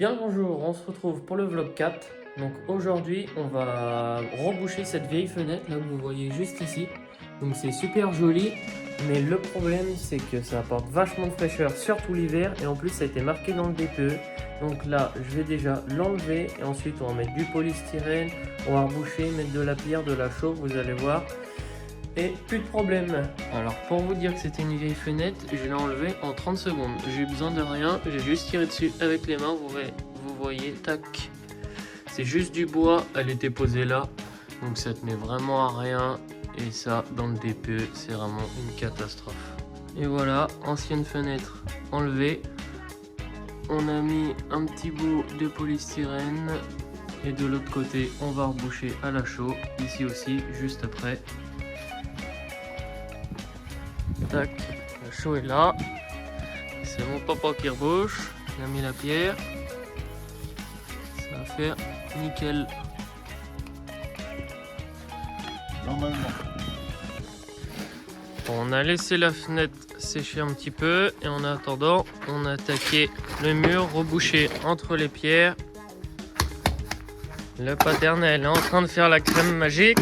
Bien le bonjour, on se retrouve pour le vlog 4. Donc aujourd'hui on va reboucher cette vieille fenêtre là que vous voyez juste ici. Donc c'est super joli, mais le problème c'est que ça apporte vachement de fraîcheur, surtout l'hiver, et en plus ça a été marqué dans le DPE. Donc là je vais déjà l'enlever et ensuite on va mettre du polystyrène, on va reboucher, mettre de la pierre, de la chaux, vous allez voir. Et plus de problème. Alors pour vous dire que c'était une vieille fenêtre, je l'ai enlevée en 30 secondes. J'ai eu besoin de rien, j'ai juste tiré dessus avec les mains, vous voyez, tac. C'est juste du bois, elle était posée là, donc ça tenait vraiment à rien. Et ça, dans le DPE, c'est vraiment une catastrophe. Et voilà, ancienne fenêtre enlevée. On a mis un petit bout de polystyrène. Et de l'autre côté, on va reboucher à la chaux. Ici aussi, juste après. Tac, la chaux est là. C'est mon papa qui rebouche. Il a mis la pierre. Ça va faire nickel. Normalement. On a laissé la fenêtre sécher un petit peu. Et en attendant, on a attaqué le mur, rebouché entre les pierres. Le paternel est en train de faire la crème magique.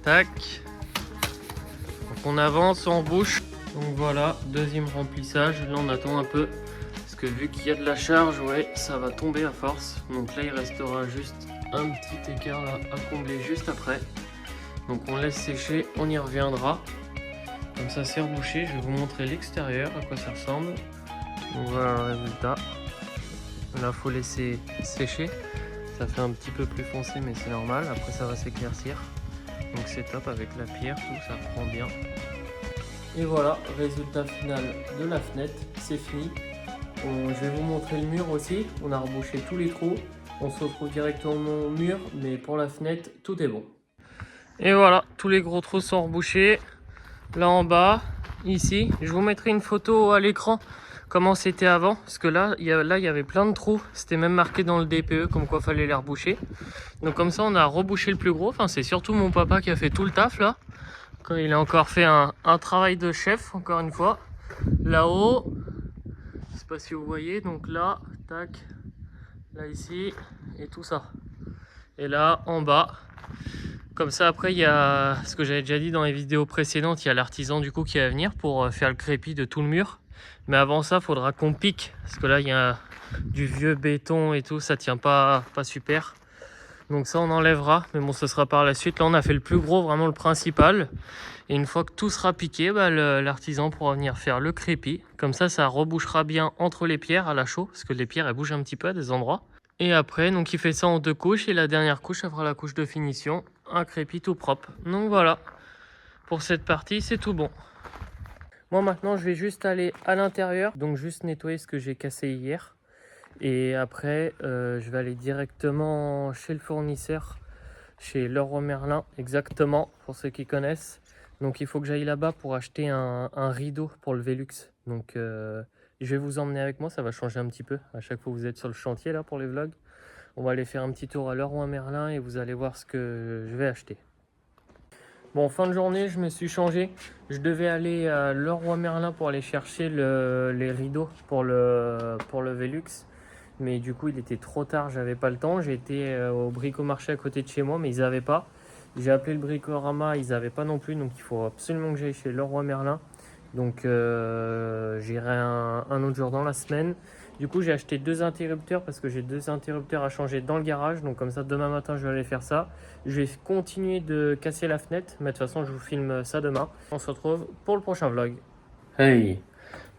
Tac. Donc on avance, on rebouche. Donc voilà, deuxième remplissage. Là on attend un peu. Parce que vu qu'il y a de la charge, ouais, ça va tomber à force. Donc là il restera juste un petit écart là, à combler juste après. Donc on laisse sécher, on y reviendra. Comme ça c'est rebouché. Je vais vous montrer l'extérieur, à quoi ça ressemble. Donc voilà le résultat. Là faut laisser sécher. Ça fait un petit peu plus foncé mais c'est normal. Après ça va s'éclaircir. Donc c'est top avec la pierre, tout ça prend bien. Et voilà, résultat final de la fenêtre, c'est fini. Je vais vous montrer le mur aussi. On a rebouché tous les trous. On se retrouve directement au mur, mais pour la fenêtre, tout est bon. Et voilà, tous les gros trous sont rebouchés. Là en bas, ici, je vous mettrai une photo à l'écran comment c'était avant, parce que là il y avait plein de trous. C'était même marqué dans le DPE comme quoi fallait les reboucher. Donc comme ça on a rebouché le plus gros. Enfin c'est surtout mon papa qui a fait tout le taf là. Quand il a encore fait un travail de chef, encore une fois. Là-haut, je sais pas si vous voyez, donc là, tac, là ici, et tout ça. Et là en bas. Comme ça après il y a ce que j'avais déjà dit dans les vidéos précédentes, il y a l'artisan du coup qui va venir pour faire le crépi de tout le mur. Mais avant ça, il faudra qu'on pique, parce que là il y a du vieux béton et tout, ça tient pas super. Donc ça on enlèvera, mais bon ce sera par la suite. Là on a fait le plus gros, vraiment le principal. Et une fois que tout sera piqué, bah, l'artisan pourra venir faire le crépi. Comme ça rebouchera bien entre les pierres à la chaux, parce que les pierres elles bougent un petit peu à des endroits. Et après, donc il fait ça en 2 couches, et la dernière couche, ça fera la couche de finition, un crépi tout propre. Donc voilà, pour cette partie, c'est tout bon. Moi maintenant, je vais juste aller à l'intérieur, donc juste nettoyer ce que j'ai cassé hier. Et après, je vais aller directement chez le fournisseur, chez Leroy Merlin, exactement, pour ceux qui connaissent. Donc il faut que j'aille là-bas pour acheter un rideau pour le Velux. Donc je vais vous emmener avec moi, ça va changer un petit peu. À chaque fois que vous êtes sur le chantier là pour les vlogs, on va aller faire un petit tour à Leroy Merlin et vous allez voir ce que je vais acheter. Bon, fin de journée, je me suis changé. Je devais aller à Leroy Merlin pour aller chercher les rideaux pour le Velux. Mais du coup, il était trop tard, j'avais pas le temps. J'ai été au bricomarché à côté de chez moi, mais ils n'avaient pas. J'ai appelé le Bricorama, ils n'avaient pas non plus. Donc il faut absolument que j'aille chez Leroy Merlin. Donc j'irai un autre jour dans la semaine. Du coup, j'ai acheté 2 interrupteurs parce que j'ai 2 interrupteurs à changer dans le garage. Donc comme ça, demain matin, je vais aller faire ça. Je vais continuer de casser la fenêtre. Mais de toute façon, je vous filme ça demain. On se retrouve pour le prochain vlog. Hey!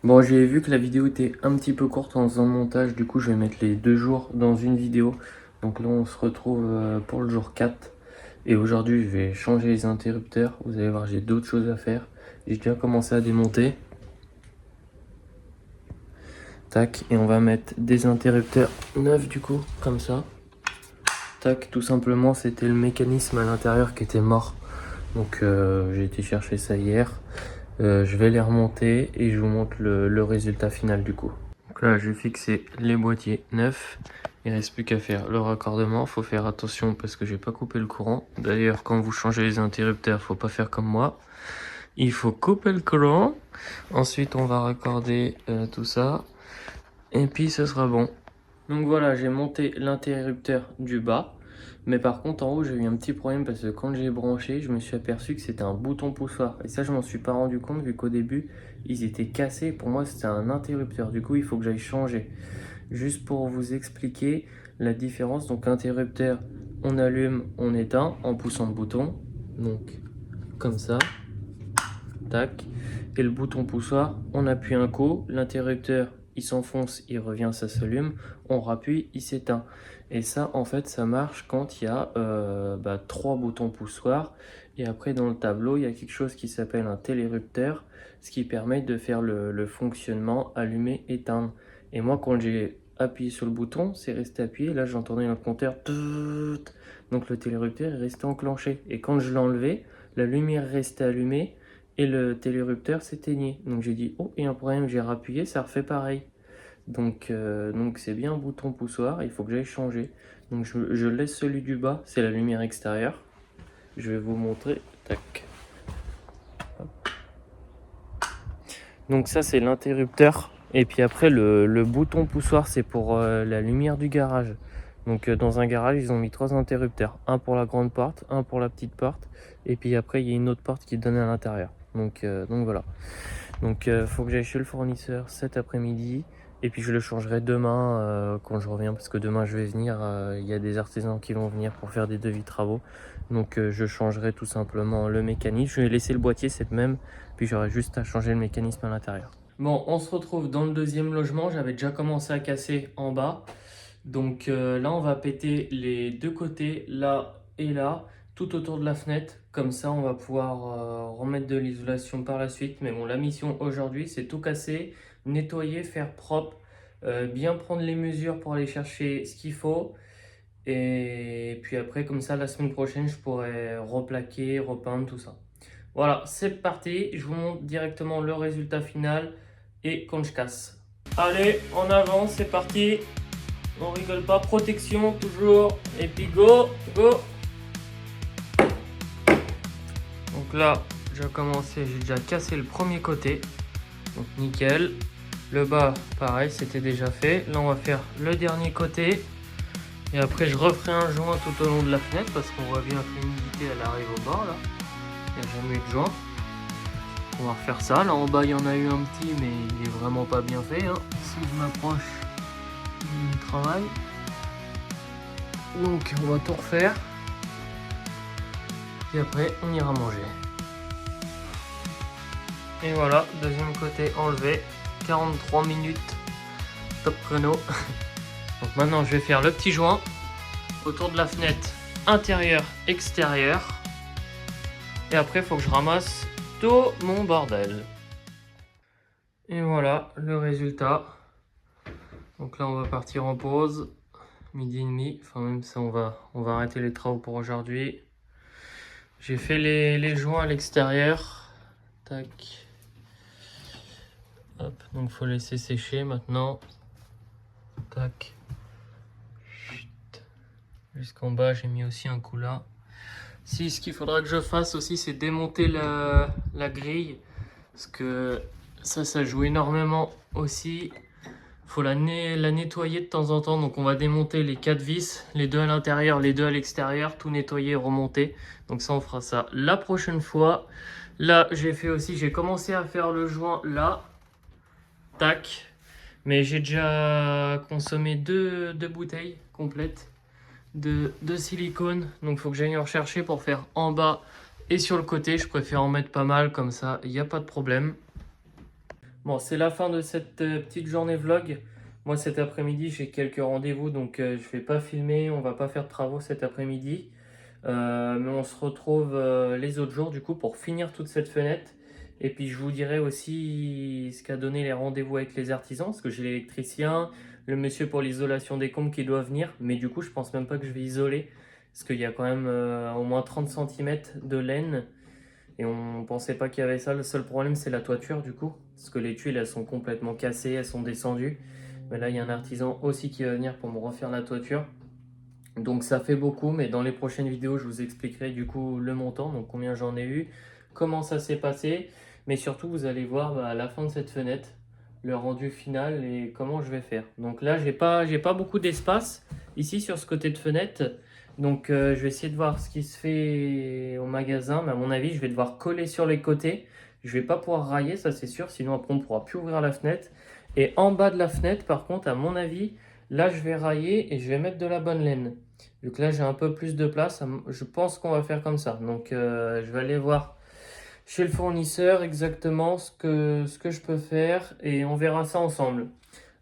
Bon, j'ai vu que la vidéo était un petit peu courte en faisant le montage. Du coup, je vais mettre les 2 jours dans une vidéo. Donc là, on se retrouve pour le jour 4. Et aujourd'hui, je vais changer les interrupteurs. Vous allez voir, j'ai d'autres choses à faire. J'ai déjà commencé à démonter. Tac, et on va mettre des interrupteurs neufs du coup, comme ça. Tac, tout simplement, c'était le mécanisme à l'intérieur qui était mort. Donc j'ai été chercher ça hier. Je vais les remonter et je vous montre le résultat final du coup. Donc là, je vais fixer les boîtiers neufs. Il ne reste plus qu'à faire le raccordement. Faut faire attention parce que j'ai pas coupé le courant. D'ailleurs, quand vous changez les interrupteurs, faut pas faire comme moi. Il faut couper le courant. Ensuite, on va raccorder tout ça. Et puis ce sera bon. Donc voilà, j'ai monté l'interrupteur du bas. Mais par contre en haut j'ai eu un petit problème parce que quand j'ai branché, je me suis aperçu que c'était un bouton poussoir. Et ça je m'en suis pas rendu compte vu qu'au début ils étaient cassés. Pour moi c'était un interrupteur. Du coup il faut que j'aille changer. Juste pour vous expliquer la différence. Donc interrupteur, on allume, on éteint en poussant le bouton. Donc comme ça. Tac. Et le bouton poussoir, on appuie un coup, l'interrupteur il s'enfonce, il revient, ça s'allume, on rappuie, il s'éteint. Et ça, en fait, ça marche quand il y a 3 boutons poussoirs. Et après, dans le tableau, il y a quelque chose qui s'appelle un télérupteur, ce qui permet de faire le fonctionnement allumer-éteindre. Et moi, quand j'ai appuyé sur le bouton, c'est resté appuyé. Là, j'entendais un compteur. Donc le télérupteur est resté enclenché. Et quand je l'ai enlevé, la lumière restait allumée et le télérupteur s'éteignait. Donc j'ai dit, oh, il y a un problème, j'ai rappuyé, ça refait pareil. Donc c'est bien un bouton poussoir, il faut que j'aille changer. Donc je laisse celui du bas, c'est la lumière extérieure. Je vais vous montrer. Tac. Donc ça c'est l'interrupteur. Et puis après le bouton poussoir c'est pour la lumière du garage. Donc dans un garage ils ont mis 3 interrupteurs. Un pour la grande porte, un pour la petite porte. Et puis après il y a une autre porte qui donne à l'intérieur. Donc voilà. Donc faut que j'aille chez le fournisseur cet après-midi. Et puis je le changerai demain quand je reviens. Parce que demain je vais venir. Il y a des artisans qui vont venir pour faire des devis travaux. Donc je changerai tout simplement le mécanisme. Je vais laisser le boîtier cette même. Puis j'aurai juste à changer le mécanisme à l'intérieur. Bon, on se retrouve dans le deuxième logement. J'avais déjà commencé à casser en bas. Donc là, on va péter les deux côtés, là et là, tout autour de la fenêtre. Comme ça, on va pouvoir remettre de l'isolation par la suite. Mais bon, la mission aujourd'hui, c'est tout casser, nettoyer, faire propre, bien prendre les mesures pour aller chercher ce qu'il faut. Et puis après, comme ça, la semaine prochaine, je pourrai replaquer, repeindre, tout ça. Voilà, c'est parti. Je vous montre directement le résultat final et quand je casse. Allez, en avant, c'est parti. On rigole pas, protection toujours. Et puis go, go. Donc là, j'ai commencé, j'ai déjà cassé le premier côté. Donc nickel. Le bas, pareil, c'était déjà fait. Là, on va faire le dernier côté. Et après, je referai un joint tout au long de la fenêtre parce qu'on voit bien que l'humidité, elle arrive au bord là. Il n'y a jamais eu de joint. On va refaire ça. Là en bas, il y en a eu un petit, mais il est vraiment pas bien fait. Hein. Si je m'approche du travail. Donc, on va tout refaire. Et après, on ira manger. Et voilà, deuxième côté enlevé. 43 minutes. Top chrono. Donc maintenant, je vais faire le petit joint autour de la fenêtre intérieure, extérieure. Et après, il faut que je ramasse tout mon bordel. Et voilà le résultat. Donc là, on va partir en pause. Midi et demi. Enfin, même ça, on va arrêter les travaux pour aujourd'hui. J'ai fait les joints à l'extérieur. Tac. Hop, donc faut laisser sécher maintenant. Tac. Chut. Jusqu'en bas, j'ai mis aussi un coup là. Si, ce qu'il faudra que je fasse aussi, c'est démonter la grille. Parce que ça joue énormément aussi. Faut la nettoyer de temps en temps. Donc on va démonter les 4 vis, les 2 à l'intérieur, les 2 à l'extérieur, tout nettoyer et remonter. Donc ça, on fera ça la prochaine fois. Là, j'ai commencé à faire le joint là. Tac. Mais j'ai déjà consommé deux bouteilles complètes de silicone. Donc il faut que j'aille en rechercher pour faire en bas et sur le côté. Je préfère en mettre pas mal, comme ça, il n'y a pas de problème. Bon, c'est la fin de cette petite journée vlog. Moi, cet après-midi, j'ai quelques rendez-vous, donc je ne vais pas filmer. On va pas faire de travaux cet après-midi. Mais on se retrouve les autres jours, du coup, pour finir toute cette fenêtre. Et puis, je vous dirai aussi ce qu'a donné les rendez-vous avec les artisans, parce que j'ai l'électricien, le monsieur pour l'isolation des combles qui doit venir. Mais du coup, je pense même pas que je vais isoler, parce qu'il y a quand même au moins 30 cm de laine. Et on pensait pas qu'il y avait ça. Le seul problème, c'est la toiture du coup. Parce que les tuiles, elles sont complètement cassées, elles sont descendues. Mais là, il y a un artisan aussi qui va venir pour me refaire la toiture. Donc ça fait beaucoup, mais dans les prochaines vidéos, je vous expliquerai du coup le montant, donc combien j'en ai eu, comment ça s'est passé. Mais surtout, vous allez voir à la fin de cette fenêtre, le rendu final et comment je vais faire. Donc là, j'ai pas beaucoup d'espace ici sur ce côté de fenêtre. Donc je vais essayer de voir ce qui se fait au magasin. Mais à mon avis, je vais devoir coller sur les côtés. Je vais pas pouvoir railler, ça c'est sûr. Sinon après, on pourra plus ouvrir la fenêtre. Et en bas de la fenêtre, par contre, à mon avis, là, je vais railler et je vais mettre de la bonne laine. Vu que là, j'ai un peu plus de place, je pense qu'on va faire comme ça. Donc je vais aller voir chez le fournisseur exactement ce que je peux faire et on verra ça ensemble.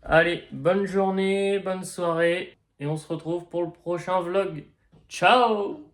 Allez, bonne journée, bonne soirée et on se retrouve pour le prochain vlog. Ciao!